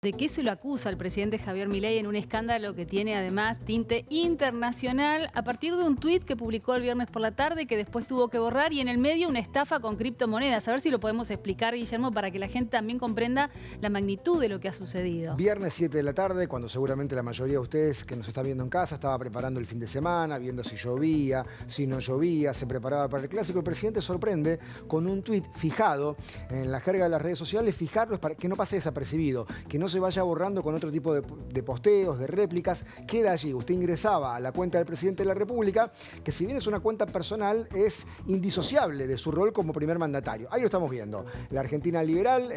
¿De qué se lo acusa al presidente Javier Milei en un escándalo que tiene además tinte internacional a partir de un tuit que publicó el viernes por la tarde que después tuvo que borrar y en el medio una estafa con criptomonedas? A ver si lo podemos explicar, Guillermo, para que la gente también comprenda la magnitud de lo que ha sucedido. Viernes 7 de la tarde, cuando seguramente la mayoría de ustedes que nos está viendo en casa estaba preparando el fin de semana, viendo si llovía, si no llovía, se preparaba para el clásico. El presidente sorprende con un tuit fijado en la jerga de las redes sociales, fijarlo para que no pase desapercibido, que no se vaya borrando con otro tipo de posteos, de réplicas, queda allí. Usted ingresaba a la cuenta del presidente de la República, que si bien es una cuenta personal, es indisociable de su rol como primer mandatario. Ahí lo estamos viendo. La Argentina Liberal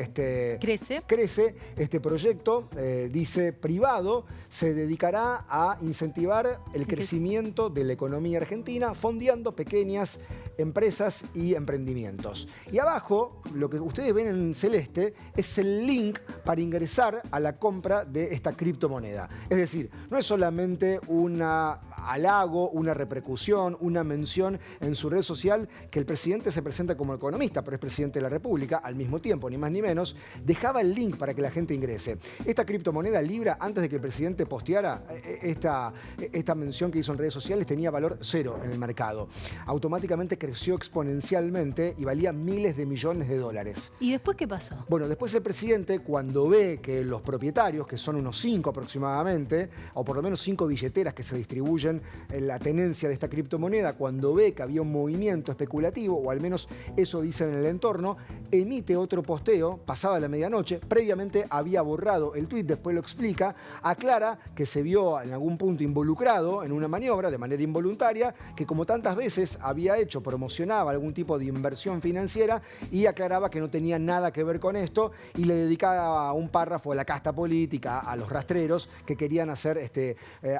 crece. Este proyecto, dice privado, se dedicará a incentivar el crecimiento de la economía argentina, fondeando pequeñas empresas y emprendimientos. Y abajo, lo que ustedes ven en celeste, es el link para ingresar a la compra de esta criptomoneda. Es decir, no es solamente un halago, una repercusión, una mención en su red social que el presidente se presenta como economista, pero es presidente de la República, al mismo tiempo, ni más ni menos, dejaba el link para que la gente ingrese. Esta criptomoneda Libra, antes de que el presidente posteara esta mención que hizo en redes sociales, tenía valor cero en el mercado. Automáticamente creció exponencialmente y valía miles de millones de dólares. ¿Y después qué pasó? Bueno, después el presidente, cuando ve que los propietarios, que son unos 5 aproximadamente, o por lo menos 5 billeteras que se distribuyen en la tenencia de esta criptomoneda, cuando ve que había un movimiento especulativo, o al menos eso dicen en el entorno, emite otro posteo, pasada la medianoche, previamente había borrado el tuit, después lo explica, aclara que se vio en algún punto involucrado en una maniobra de manera involuntaria, que como tantas veces había hecho, promocionaba algún tipo de inversión financiera y aclaraba que no tenía nada que ver con esto y le dedicaba un párrafo a la casta política, a los rastreros que querían hacer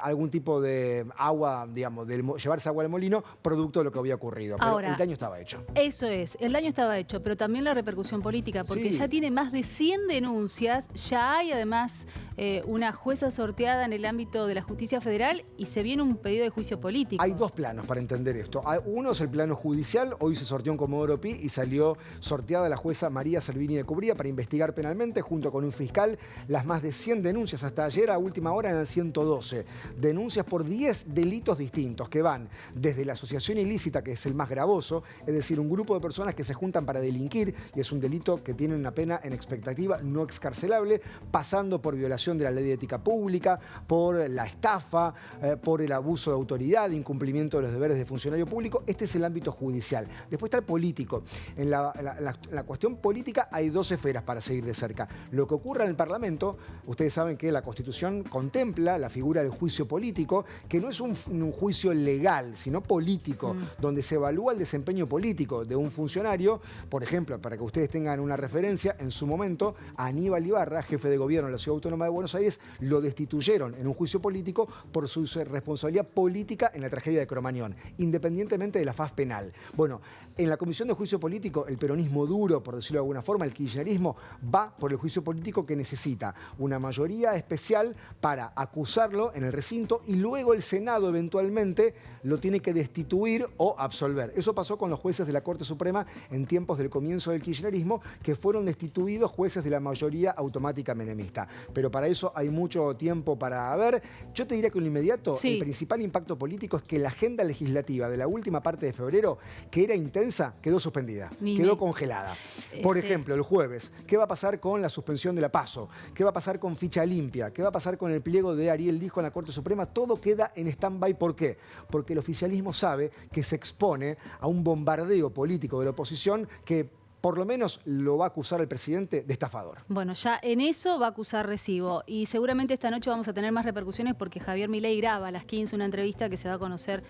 algún tipo de agua, digamos, llevarse agua al molino, producto de lo que había ocurrido. Pero ahora, el daño estaba hecho. Eso es, el daño estaba hecho, pero también la repercusión política, porque sí, ya tiene más de 100 denuncias, ya hay además una jueza sorteada en el ámbito de la justicia federal y se viene un pedido de juicio político. Hay dos planos para entender esto. Uno es el plano judicial, hoy se sorteó en Comodoro Pi y salió sorteada la jueza María Servini de Cubría para investigar penalmente, junto con un fiscal, las más de 100 denuncias. Hasta ayer a última hora eran 112 denuncias por 10 delitos distintos que van desde la asociación ilícita, que es el más gravoso, es decir, un grupo de personas que se juntan para delinquir y es un delito que tiene una pena en expectativa no excarcelable, pasando por violación de la ley de ética pública, por la estafa, por el abuso de autoridad, incumplimiento de los deberes de funcionario público. Este es el ámbito judicial. Después está el político. En la cuestión política hay dos esferas para seguir de cerca. Lo que ocurre en el Parlamento, ustedes saben que la Constitución contempla la figura del juicio político, que no es un juicio legal, sino político, donde se evalúa el desempeño político de un funcionario. Por ejemplo, para que ustedes tengan una referencia, en su momento, a Aníbal Ibarra, jefe de gobierno de la Ciudad Autónoma de Buenos Aires, lo destituyeron en un juicio político por su responsabilidad política en la tragedia de Cromañón, independientemente de la faz penal. Bueno, en la Comisión de Juicio Político, el peronismo duro, por decirlo de alguna forma, el kirchnerismo, va por el juicio político que necesita una mayoría especial para acusarlo en el recinto y luego el Senado eventualmente lo tiene que destituir o absolver. Eso pasó con los jueces de la Corte Suprema en tiempos del comienzo del kirchnerismo, que fueron destituidos jueces de la mayoría automática menemista. Pero para eso hay mucho tiempo para ver. Yo te diría que en lo inmediato, el principal impacto político es que la agenda legislativa de la última parte de febrero, que era intensa, quedó suspendida, quedó congelada. Por ejemplo, el jueves, ¿qué va a pasar con la suspensión de la PASO? ¿Qué va a pasar con ficha limpia? ¿Qué va a pasar con el pliego de Ariel Dijo en la Corte Suprema? Todo queda en stand-by. ¿Por qué? Porque el oficialismo sabe que se expone a un bombardeo político de la oposición que por lo menos lo va a acusar el presidente de estafador. Bueno, ya en eso va a acusar recibo. Y seguramente esta noche vamos a tener más repercusiones porque Javier Milei graba a las 15 una entrevista que se va a conocer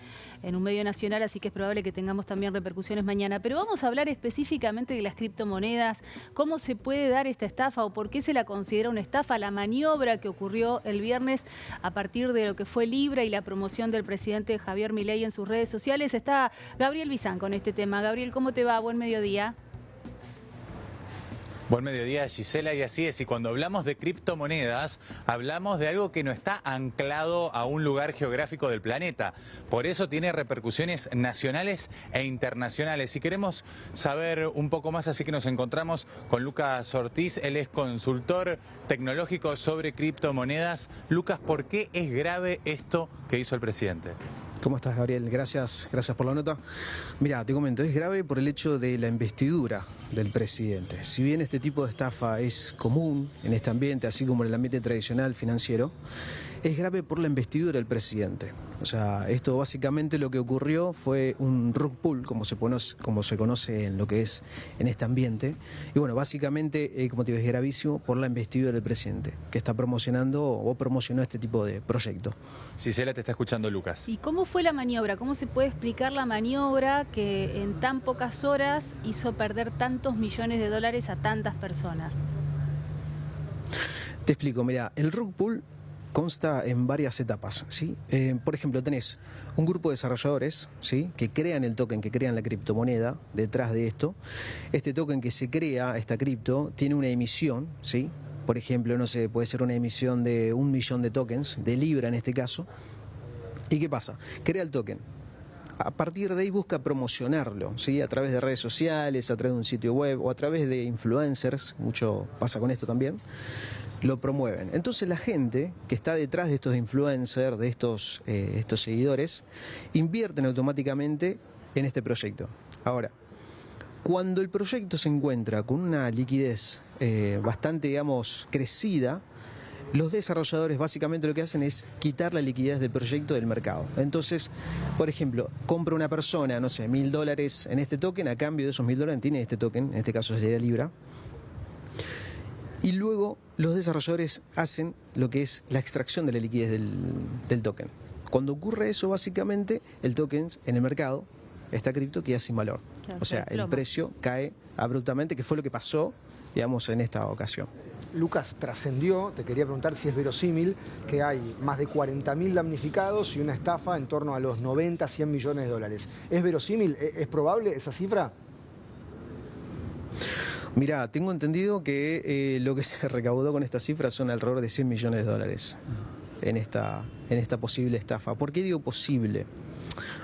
en un medio nacional, así que es probable que tengamos también repercusiones mañana. Pero vamos a hablar específicamente de las criptomonedas, cómo se puede dar esta estafa o por qué se la considera una estafa, la maniobra que ocurrió el viernes a partir de lo que fue Libra y la promoción del presidente Javier Milei en sus redes sociales. Está Gabriel Bizán con este tema. Gabriel, ¿cómo te va? Buen mediodía. Buen mediodía, Gisela, y así es. Y cuando hablamos de criptomonedas, hablamos de algo que no está anclado a un lugar geográfico del planeta. Por eso tiene repercusiones nacionales e internacionales. Y queremos saber un poco más, así que nos encontramos con Lucas Ortiz. Él es consultor tecnológico sobre criptomonedas. Lucas, ¿por qué es grave esto que hizo el presidente? ¿Cómo estás, Gabriel? Gracias por la nota. Mira, te comento, es grave por el hecho de la investidura del presidente. Si bien este tipo de estafa es común en este ambiente, así como en el ambiente tradicional financiero, es grave por la investidura del presidente. O sea, esto básicamente lo que ocurrió fue un rug pull, como se conoce en lo que es en este ambiente. Y bueno, básicamente, como te digo, es gravísimo por la investidura del presidente, que está promocionando o promocionó este tipo de proyecto. Gisela, te está escuchando Lucas. ¿Y cómo fue la maniobra? ¿Cómo se puede explicar la maniobra que en tan pocas horas hizo perder tantos millones de dólares a tantas personas? Te explico, mira, el rug pull consta en varias etapas, ¿sí? Por ejemplo, tenés un grupo de desarrolladores, ¿sí?, que crean el token, que crean la criptomoneda detrás de esto. Este token que se crea, esta cripto, tiene una emisión, ¿sí? Por ejemplo, no sé, puede ser una emisión de 1 millón de tokens, de Libra en este caso. ¿Y qué pasa? Crea el token. A partir de ahí busca promocionarlo, ¿sí?, a través de redes sociales, a través de un sitio web o a través de influencers, mucho pasa con esto también, lo promueven. Entonces la gente que está detrás de estos influencers, de estos seguidores, invierten automáticamente en este proyecto. Ahora, cuando el proyecto se encuentra con una liquidez bastante, digamos, crecida, los desarrolladores básicamente lo que hacen es quitar la liquidez del proyecto del mercado. Entonces, por ejemplo, compra una persona, no sé, $1000 en este token, a cambio de esos $1000 tiene este token, en este caso sería Libra. Y luego los desarrolladores hacen lo que es la extracción de la liquidez del token. Cuando ocurre eso, básicamente, el token en el mercado, esta cripto, queda sin valor. Claro, o sea, el precio cae abruptamente, que fue lo que pasó, digamos, en esta ocasión. Lucas, trascendió, te quería preguntar si es verosímil, que hay más de 40.000 damnificados y una estafa en torno a los 90, 100 millones de dólares. ¿Es verosímil? ¿Es probable esa cifra? Mirá, tengo entendido que lo que se recaudó con esta cifra son alrededor de 100 millones de dólares en esta posible estafa. ¿Por qué digo posible?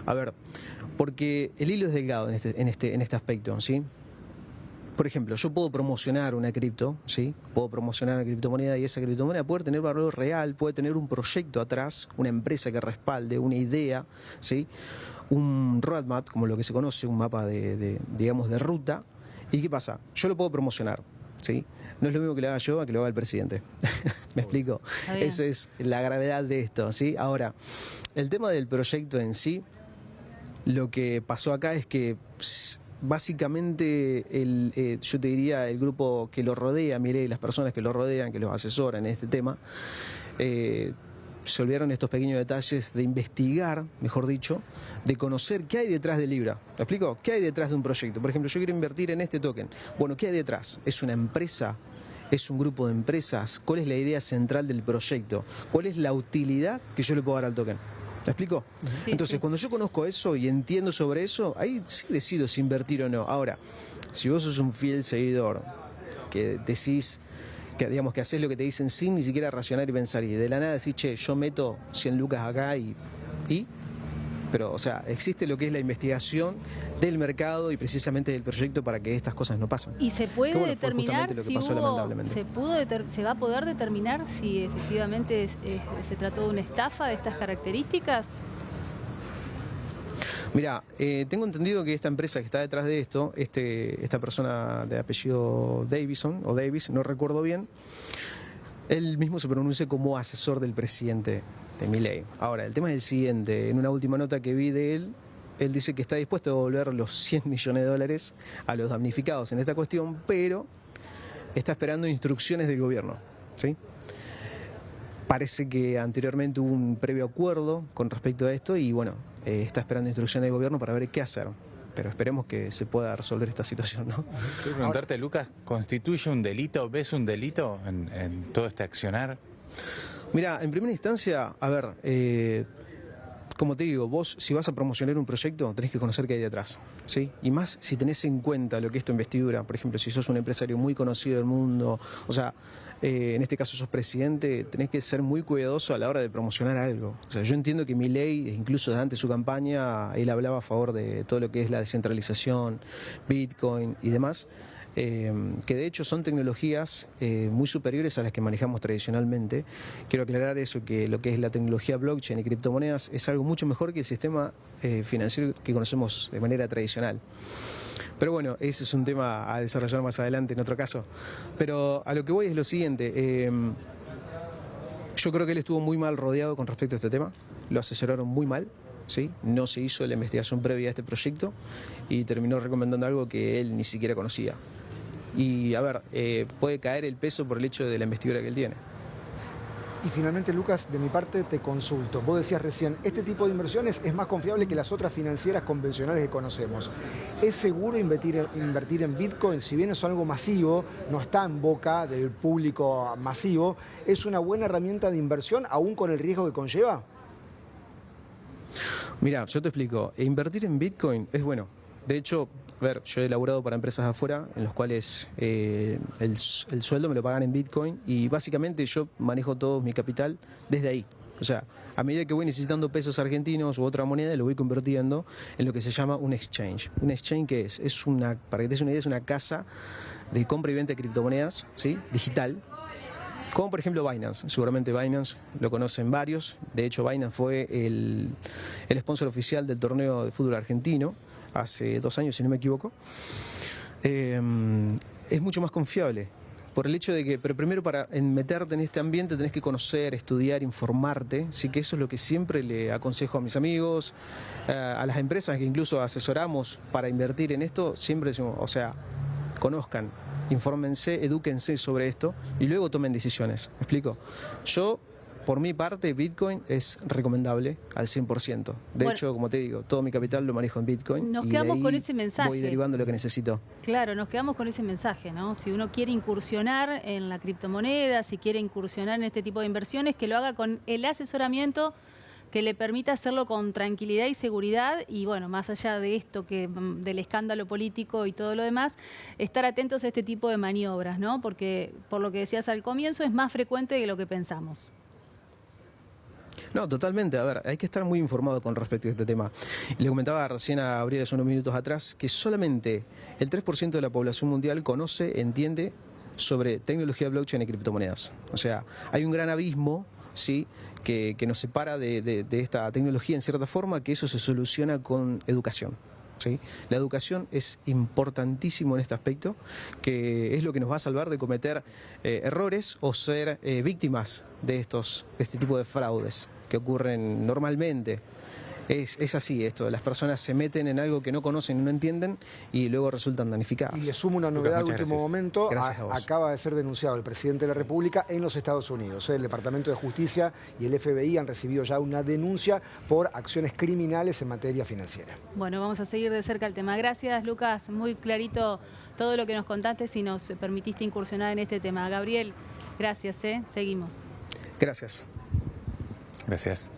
A ver, porque el hilo es delgado en este aspecto, ¿sí? Por ejemplo, yo puedo promocionar una cripto, ¿sí? Puedo promocionar una criptomoneda y esa criptomoneda puede tener valor real, puede tener un proyecto atrás, una empresa que respalde, una idea, ¿sí? Un roadmap, como lo que se conoce, un mapa digamos, de ruta. ¿Y qué pasa? Yo lo puedo promocionar, ¿sí? No es lo mismo que lo haga yo a que lo haga el presidente. ¿Me explico? Eso es la gravedad de esto, ¿sí? Ahora, el tema del proyecto en sí, lo que pasó acá es que básicamente yo te diría el grupo que lo rodea, Milei, las personas que lo rodean, que los asesoran en este tema, se olvidaron estos pequeños detalles de investigar, mejor dicho, de conocer qué hay detrás de Libra. ¿Me explico? ¿Qué hay detrás de un proyecto? Por ejemplo, yo quiero invertir en este token. Bueno, ¿qué hay detrás? ¿Es una empresa? ¿Es un grupo de empresas? ¿Cuál es la idea central del proyecto? ¿Cuál es la utilidad que yo le puedo dar al token? ¿Me explico? Sí, Entonces, sí. cuando yo conozco eso y entiendo sobre eso, ahí sí decido si invertir o no. Ahora, si vos sos un fiel seguidor, que decís, que digamos que haces lo que te dicen sin ni siquiera racionar y pensar, y de la nada decís, che, yo meto 100 lucas acá pero, o sea, existe lo que es la investigación del mercado y precisamente del proyecto para que estas cosas no pasen. ¿Y se puede Fue determinar justamente lo que si pasó, hubo, lamentablemente. se va a poder determinar si efectivamente se trató de una estafa de estas características? Mirá, tengo entendido que esta empresa que está detrás de esto, esta persona de apellido Davison, o Davis, no recuerdo bien, él mismo se pronuncia como asesor del presidente de Milei. Ahora, el tema es el siguiente, en una última nota que vi de él dice que está dispuesto a devolver los 100 millones de dólares a los damnificados en esta cuestión, pero está esperando instrucciones del gobierno, ¿sí? Parece que anteriormente hubo un previo acuerdo con respecto a esto y bueno, está esperando instrucciones del gobierno para ver qué hacer. Pero esperemos que se pueda resolver esta situación, ¿no? Quiero preguntarte, Lucas, ¿constituye un delito? ¿Ves un delito en todo este accionar? Mira, en primera instancia, a ver, como te digo, vos si vas a promocionar un proyecto tenés que conocer qué hay detrás, ¿sí? Y más si tenés en cuenta lo que es tu investidura, por ejemplo, si sos un empresario muy conocido del mundo, o sea, en este caso sos presidente, tenés que ser muy cuidadoso a la hora de promocionar algo. O sea, yo entiendo que Milei, incluso durante su campaña, él hablaba a favor de todo lo que es la descentralización, Bitcoin y demás, que de hecho son tecnologías muy superiores a las que manejamos tradicionalmente. Quiero aclarar eso, que lo que es la tecnología blockchain y criptomonedas es algo mucho mejor que el sistema financiero que conocemos de manera tradicional. Pero bueno, ese es un tema a desarrollar más adelante en otro caso. Pero a lo que voy es lo siguiente, yo creo que él estuvo muy mal rodeado con respecto a este tema, lo asesoraron muy mal, ¿sí? No se hizo la investigación previa a este proyecto y terminó recomendando algo que él ni siquiera conocía. Y a ver, puede caer el peso por el hecho de la investidura que él tiene. Y finalmente, Lucas, de mi parte te consulto. Vos decías recién, este tipo de inversiones es más confiable que las otras financieras convencionales que conocemos. ¿Es seguro invertir en Bitcoin? Si bien es algo masivo, no está en boca del público masivo, ¿es una buena herramienta de inversión aún con el riesgo que conlleva? Mira, yo te explico. Invertir en Bitcoin es bueno. De hecho, a ver, yo he elaborado para empresas afuera en los cuales el sueldo me lo pagan en Bitcoin y básicamente yo manejo todo mi capital desde ahí. O sea, a medida que voy necesitando pesos argentinos u otra moneda, lo voy convirtiendo en lo que se llama un exchange. ¿Un exchange qué es? Es una, para que te des una idea, es una casa de compra y venta de criptomonedas, ¿sí? Digital. Como por ejemplo Binance, seguramente Binance lo conocen varios, de hecho Binance fue el sponsor oficial del torneo de fútbol argentino, hace 2 años si no me equivoco. Es mucho más confiable, por el hecho de que, pero primero para meterte en este ambiente tenés que conocer, estudiar, informarte, sí, que eso es lo que siempre le aconsejo a mis amigos, a las empresas que incluso asesoramos para invertir en esto, siempre decimos, o sea, conozcan, infórmense, edúquense sobre esto y luego tomen decisiones. ¿Me explico? Yo, por mi parte, Bitcoin es recomendable al 100%. De hecho, como te digo, todo mi capital lo manejo en Bitcoin. Nos y quedamos de ahí con ese mensaje. voy derivando lo que necesito. Claro, nos quedamos con ese mensaje, ¿no? Si uno quiere incursionar en la criptomoneda, si quiere incursionar en este tipo de inversiones, que lo haga con el asesoramiento que le permita hacerlo con tranquilidad y seguridad y, bueno, más allá de esto, del escándalo político y todo lo demás, estar atentos a este tipo de maniobras, ¿no? Porque, por lo que decías al comienzo, es más frecuente de lo que pensamos. No, totalmente. A ver, hay que estar muy informado con respecto a este tema. Le comentaba recién a Gabriel hace unos minutos atrás que solamente el 3% de la población mundial conoce, entiende sobre tecnología blockchain y criptomonedas. O sea, hay un gran abismo, ¿sí?, que nos separa de esta tecnología en cierta forma, que eso se soluciona con educación. ¿Sí? La educación es importantísimo en este aspecto, que es lo que nos va a salvar de cometer errores o ser víctimas de este tipo de fraudes que ocurren normalmente. Es así esto, las personas se meten en algo que no conocen y no entienden y luego resultan damnificadas. Y le sumo una novedad al último gracias. momento. Gracias a vos. Acaba de ser denunciado el presidente de la República en los Estados Unidos. El Departamento de Justicia y el FBI han recibido ya una denuncia por acciones criminales en materia financiera. Bueno, vamos a seguir de cerca el tema. Gracias, Lucas. Muy clarito todo lo que nos contaste y nos permitiste incursionar en este tema. Gabriel, gracias. Seguimos. Gracias. Gracias.